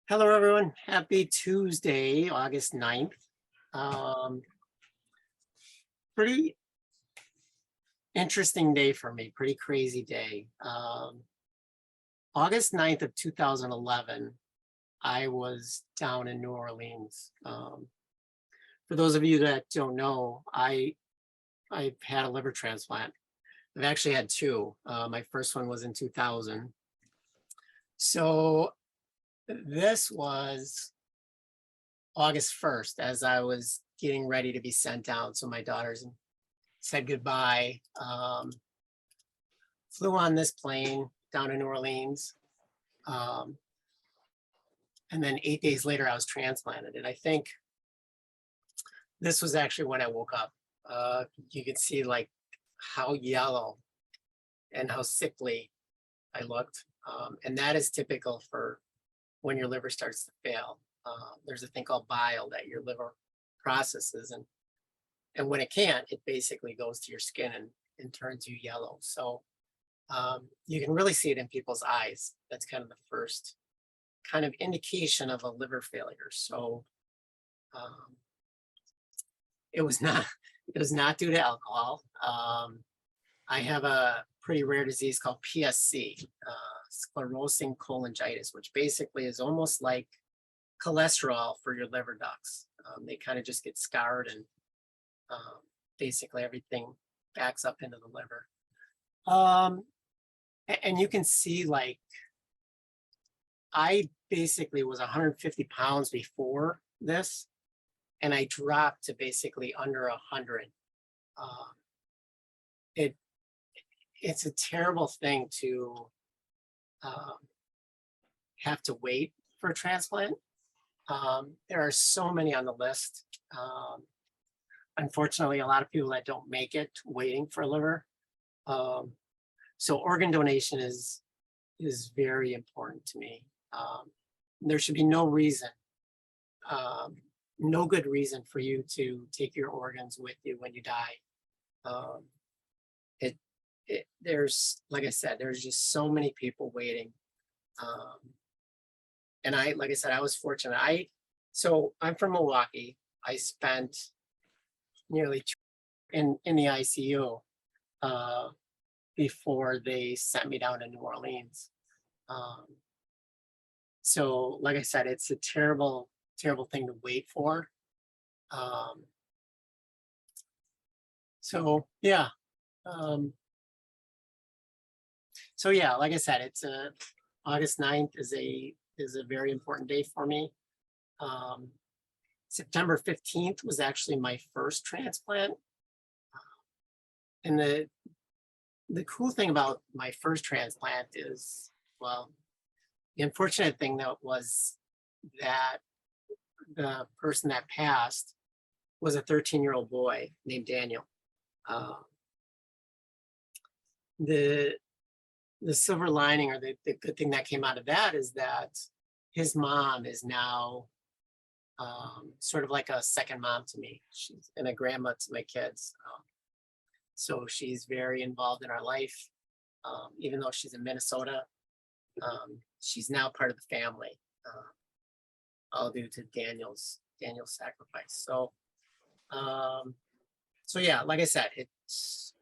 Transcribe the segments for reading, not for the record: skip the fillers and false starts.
Hello, everyone. Happy Tuesday, August 9th. Um, Pretty interesting day for me, pretty crazy day. August 9th of 2011, I was down in New Orleans. For those of you that don't know, I've had a liver transplant. I've actually had two. My first one was in 2000. So this was August 1st as I was getting ready to be sent down. So my daughter's said goodbye. Flew on this plane down to New Orleans. Um, and then 8 days later, I was transplanted. And I think this was actually when I woke up. You could see like how yellow and how sickly I looked. And that is typical for when your liver starts to fail. There's a thing called bile that your liver processes. And when it can't, it basically goes to your skin and turns you yellow. So you can really see it in people's eyes. That's kind of the first kind of indication of a liver failure. So um, it was not it was not due to alcohol. I have a pretty rare disease called PSC, sclerosing cholangitis, which basically is almost like cholesterol for your liver ducts. They kind of just get scarred and um, basically everything backs up into the liver. Um, and you can see like I basically was 150 pounds before this, and I dropped to basically under 100. Um, it it's a terrible thing to um, have to wait for a transplant. There are so many on the list. Unfortunately, a lot of people that don't make it waiting for a liver. Um, so organ donation is very important to me. There should be no reason, um, no good reason for you to take your organs with you when you die. Um, it, there's, like I said, there's just so many people waiting. Um, and like I said, I was fortunate. So I'm from Milwaukee. I spent nearly in the ICU uh, before they sent me down to New Orleans. Um, so, like I said, it's a terrible, terrible thing to wait for. Um, so yeah. Um, so yeah, like I said, it's a August 9th is a very important day for me. Um, September 15th was actually my first transplant. And the cool thing about my first transplant is, well, the unfortunate thing that was that the person that passed was a 13-year-old boy named Daniel. Uh, the the silver lining or the good thing that came out of that is that his mom is now sort of like a second mom to me. She's and a grandma to my kids. So she's very involved in our life. Even though she's in Minnesota, she's now part of the family, all due to Daniel's sacrifice. Um, so yeah, like I said, it's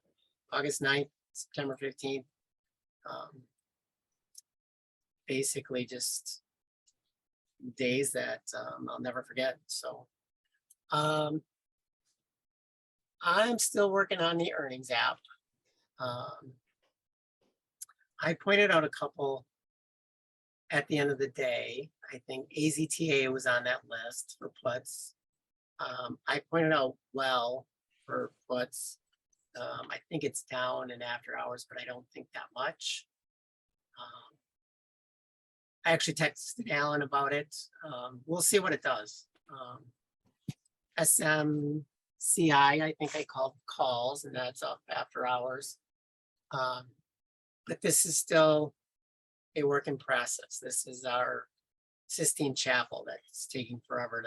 August 9th, September 15th. Um, Basically just days that I'll never forget. So um, I'm still working on the earnings app. Um, I pointed out a couple at the end of the day. I think AZTA was on that list for puts. I pointed out well for puts. I think it's down in after hours, but I don't think that much. I actually texted Alan about it. We'll see what it does. SMCI, I think I called calls, and that's up after hours. But this is still a work in process. This is our Sistine Chapel that's taking forever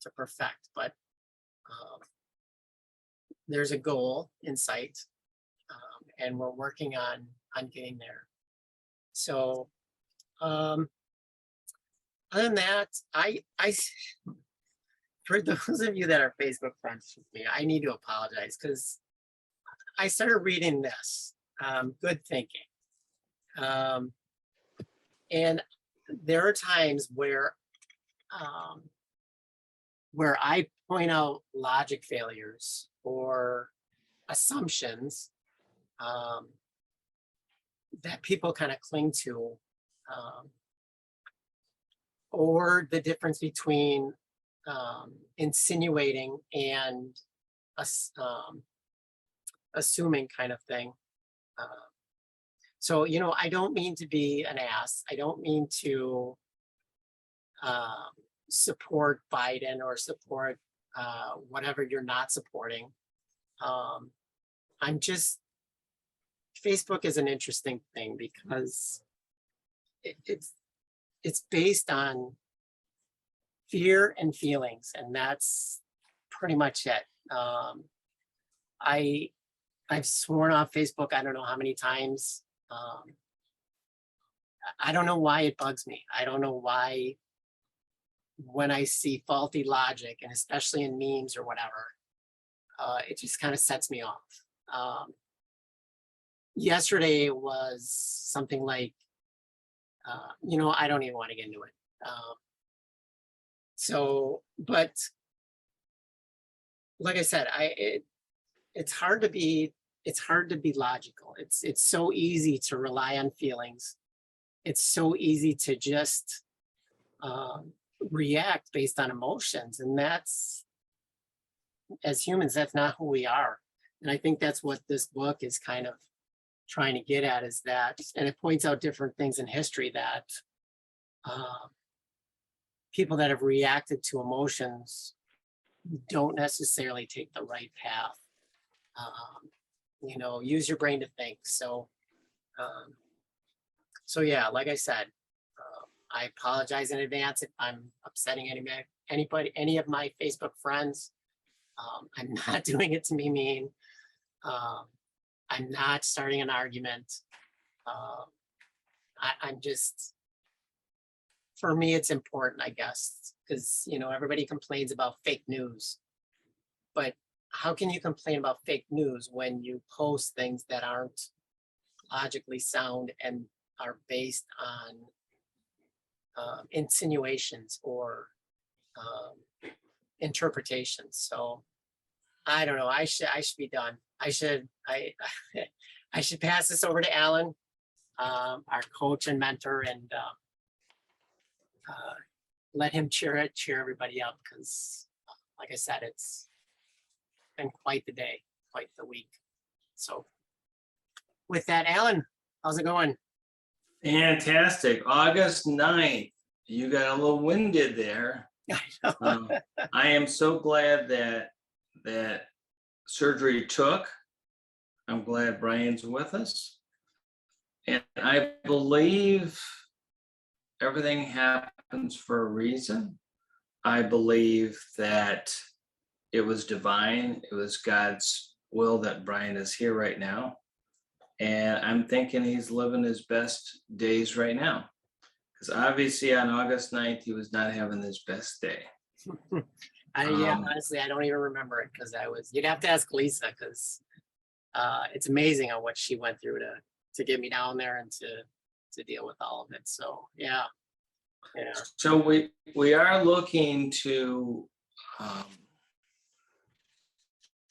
to perfect, but there's a goal in sight, and we're working on getting there. So other than that, for those of you that are Facebook friends with me, I need to apologize because I started reading this, Good Thinking. Um, and there are times um, where I point out logic failures or assumptions um, that people kind of cling to, um, or the difference between insinuating and um, assuming kind of thing. Uh, so, I don't mean to be an ass. I don't mean to um, support Biden or support whatever you're not supporting. Um, I'm just, Facebook is an interesting thing because it's based on fear and feelings, and that's pretty much it. I I've sworn off Facebook I don't know how many times. Um, I don't know why it bugs me. I don't know why when I see faulty logic, and especially in memes or whatever, it just kind of sets me off. Um, Yesterday was something like, I don't even want to get into it. But like I said, it's hard to be logical. It's so easy to rely on feelings. It's so easy to just react based on emotions, and that's, as humans, that's not who we are. And I think that's what this book is kind of trying to get at, is that, and it points out different things in history that people that have reacted to emotions don't necessarily take the right path. Use your brain to think. So yeah, like I said, I apologize in advance if I'm upsetting any of my Facebook friends. I'm not doing it to be mean. I'm not starting an argument. I'm just, for me, it's important, I guess, because, everybody complains about fake news, but how can you complain about fake news when you post things that aren't logically sound and are based on insinuations or interpretations? So I don't know. I should be done. I should pass this over to Alan, our coach and mentor, and let him cheer everybody up, because like I said, it's been quite the day, quite the week. So with that, Alan, how's it going? Fantastic. August 9th. You got a little winded there. I am so glad that surgery took. I'm glad Brian's with us. And I believe everything happens for a reason. I believe that it was divine. It was God's will that Brian is here right now. And I'm thinking he's living his best days right now. Because obviously on August 9th, he was not having his best day. Honestly, I don't even remember it, because you'd have to ask Lisa, because it's amazing on what she went through to get me down there and to deal with all of it. So yeah. So we are looking to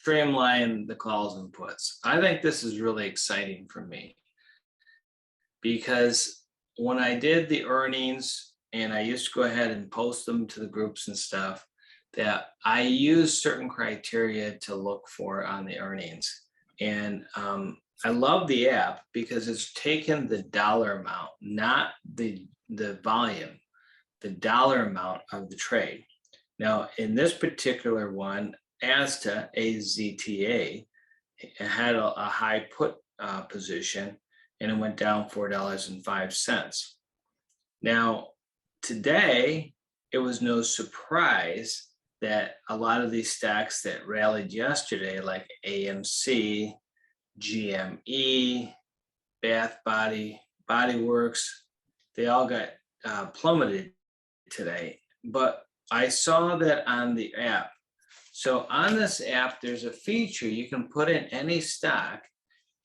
streamline the calls and puts. I think this is really exciting for me, because when I did the earnings, and I used to go ahead and post them to the groups and stuff, that I use certain criteria to look for on the earnings. And I love the app because it's taken the dollar amount, not the volume, the dollar amount of the trade. Now, in this particular one, AZTA had a high put position, and it went down $4.05. Now, today, it was no surprise that a lot of these stocks that rallied yesterday, like AMC, GME, Bath Body, Body Works, they all got plummeted today, but I saw that on the app. So on this app, there's a feature you can put in any stock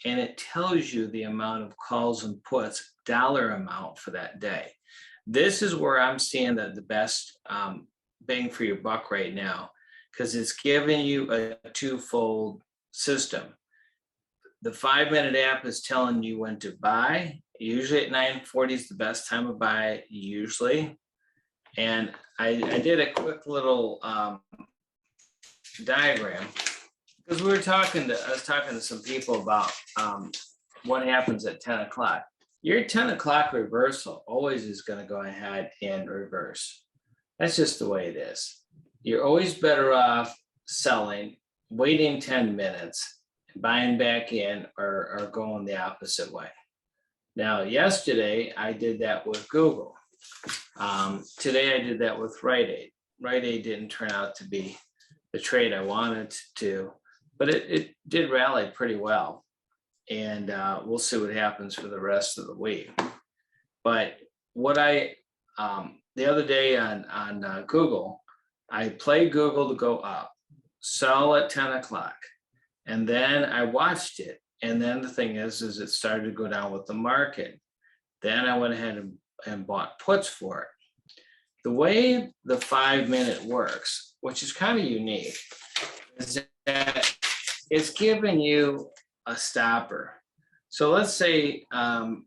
and it tells you the amount of calls and puts, dollar amount for that day. This is where I'm seeing the best bang for your buck right now, because it's giving you a twofold system. The 5-minute app is telling you when to buy. Usually at 9:40 is the best time to buy, usually. And I did a quick little diagram because I was talking to some people about what happens at 10 o'clock. Your 10 o'clock reversal always is going to go ahead and reverse. That's just the way it is. You're always better off selling, waiting 10 minutes, buying back in, or going the opposite way. Now, yesterday I did that with Google. Today I did that with Rite Aid. Rite Aid didn't turn out to be the trade I wanted to, but it did rally pretty well. And we'll see what happens for the rest of the week. But what the other day on Google, I played Google to go up, sell at 10 o'clock. And then I watched it. And then the thing is it started to go down with the market. Then I went ahead and bought puts for it. The way the 5-minute works, which is kind of unique, is that it's giving you a stopper. So let's say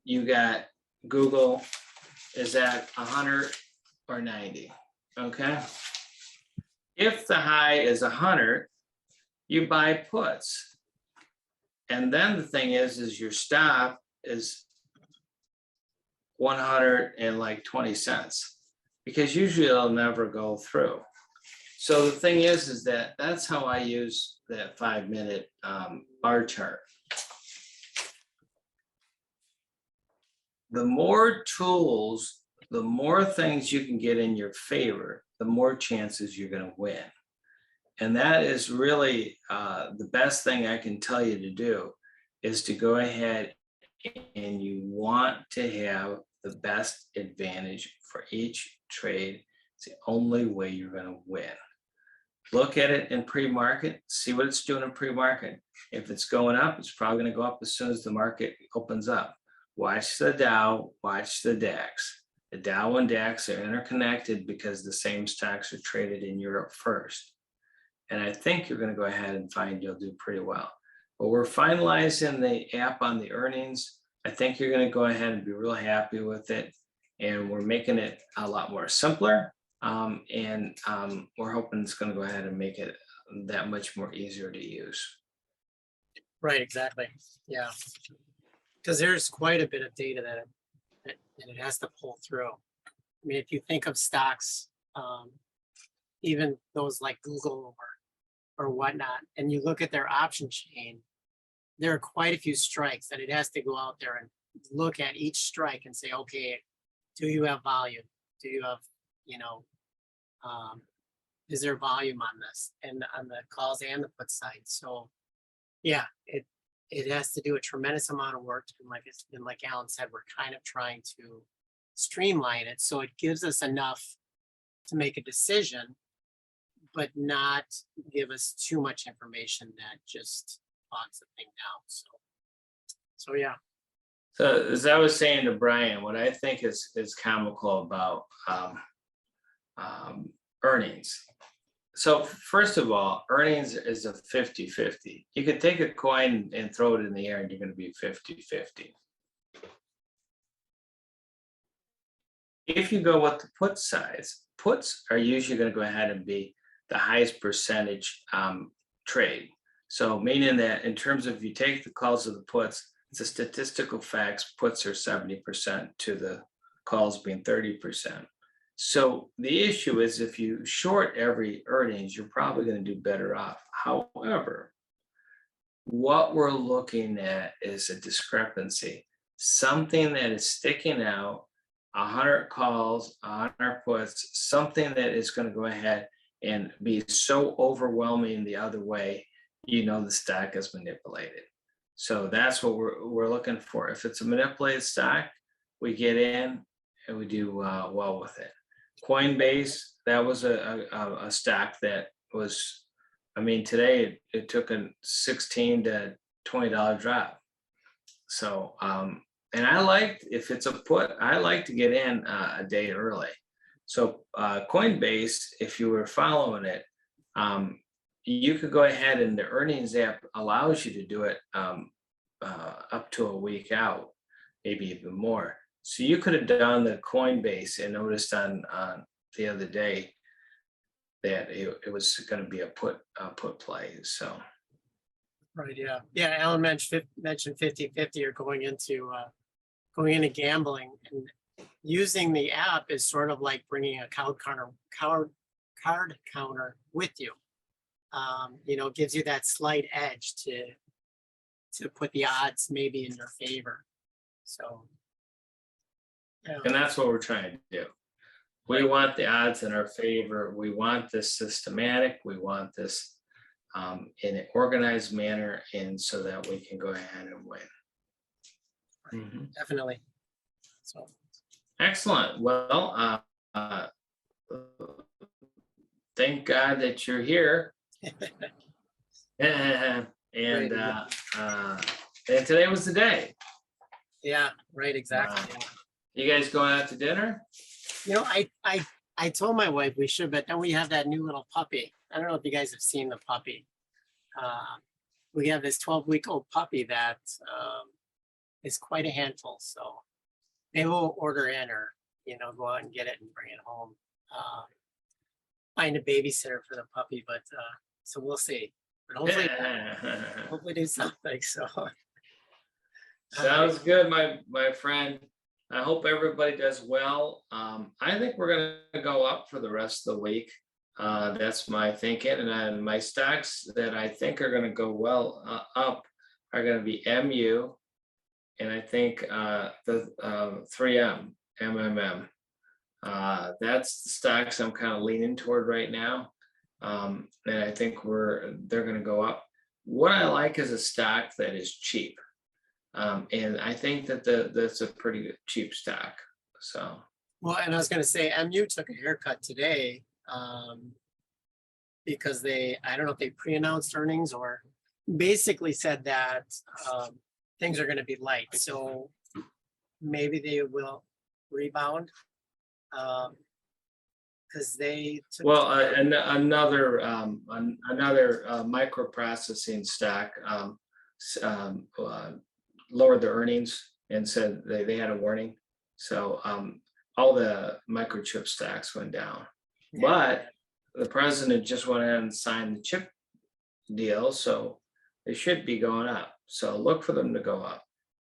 you got Google is at 100 or 90, okay? If the high is 100, you buy puts. And then the thing is your stop is 120 cents, because usually it'll never go through. So the thing is that's how I use that 5-minute bar chart. The more tools, the more things you can get in your favor, the more chances you're going to win. And that is really the best thing I can tell you to do, is to go ahead and you want to have the best advantage for each trade. It's the only way you're going to win. Look at it in pre-market, see what it's doing in pre-market. If it's going up, it's probably going to go up as soon as the market opens up. Watch the Dow, watch the DAX. The Dow and DAX are interconnected because the same stocks are traded in Europe first. And I think you're going to go ahead and find you'll do pretty well. But we're finalizing the app on the earnings. I think you're going to go ahead and be real happy with it. And we're making it a lot more simpler. We're hoping it's going to go ahead and make it that much more easier to use. Right, exactly. Yeah. Because there's quite a bit of data that it has to pull through. I mean, if you think of stocks, even those like Google or whatnot, and you look at their option chain, there are quite a few strikes that it has to go out there and look at each strike and say, okay, do you have volume? Do you have, is there volume on this and on the calls and the put side? So yeah, it has to do a tremendous amount of work. And like Alan said, we're kind of trying to streamline it so it gives us enough to make a decision, but not give us too much information that just bogs the thing down. So yeah. So as I was saying to Brian, what I think is comical about earnings. So first of all, earnings is a 50-50. You could take a coin and throw it in the air and you're going to be 50-50. If you go with the put size, puts are usually going to go ahead and be the highest percentage trade. So meaning that in terms of, if you take the calls of the puts, it's a statistical facts, puts are 70% to the calls being 30%. So the issue is if you short every earnings, you're probably going to do better off. However, what we're looking at is a discrepancy, something that is sticking out, 100 calls, 100 puts, something that is going to go ahead and be so overwhelming the other way, the stock is manipulated. So that's what we're looking for. If it's a manipulated stock, we get in and we do well with it. Coinbase, that was a stock that was, I mean, today it took a $16 to $20 drop. So, and I liked, if it's a put, I like to get in a day early. So Coinbase, if you were following it, you could go ahead, and the earnings app allows you to do it up to a week out, maybe even more. So you could have done the Coinbase and noticed on the other day that it was going to be a put play. So. Right, yeah. Yeah, Alan mentioned 50/50 or going into gambling, and using the app is sort of like bringing a card counter with you. Gives you that slight edge to put the odds maybe in your favor. So, yeah. And that's what we're trying to do. We want the odds in our favor. We want this systematic. We want this in an organized manner, and so that we can go ahead and win. Mhm. Definitely. So Excellent. Well, thank God that you're here. and today was the day. yeah, right, exactly. You guys going out to dinner? I told my wife we should, but then we have that new little puppy. I don't know if you guys have seen the puppy. We have this 12-week-old puppy that is quite a handful. So maybe we'll order in, or go out and get it and bring it home. Find a babysitter for the puppy, but so we'll see. But hopefully do something. So sounds good, my friend. I hope everybody does well. I think we're gonna go up for the rest of the week. That's my thinking, and then my stocks that I think are gonna go well up are gonna be MU, and I think the 3M, MMM. That's the stocks I'm kind of leaning toward right now, and I think they're gonna go up. What I like is a stock that is cheap. And I think that that's a pretty good cheap stock. So. Well, and I was going to say, MU took a haircut today because I don't know if they pre-announced earnings or basically said that things are going to be light. So maybe they will rebound because they took. Well, and another microprocessing stock lowered their earnings and said they had a warning. So all the microchip stocks went down. But the president just went ahead and signed the chip deal, so they should be going up. So look for them to go up.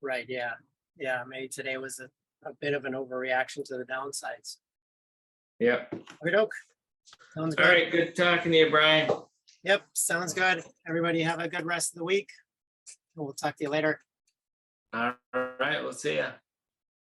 Right, yeah. Yeah, maybe today was a bit of an overreaction to the downsides. Yep. Okay, sounds good. All right, good talking to you, Brian. Yep, sounds good. Everybody have a good rest of the week. We'll talk to you later. All right, we'll see ya.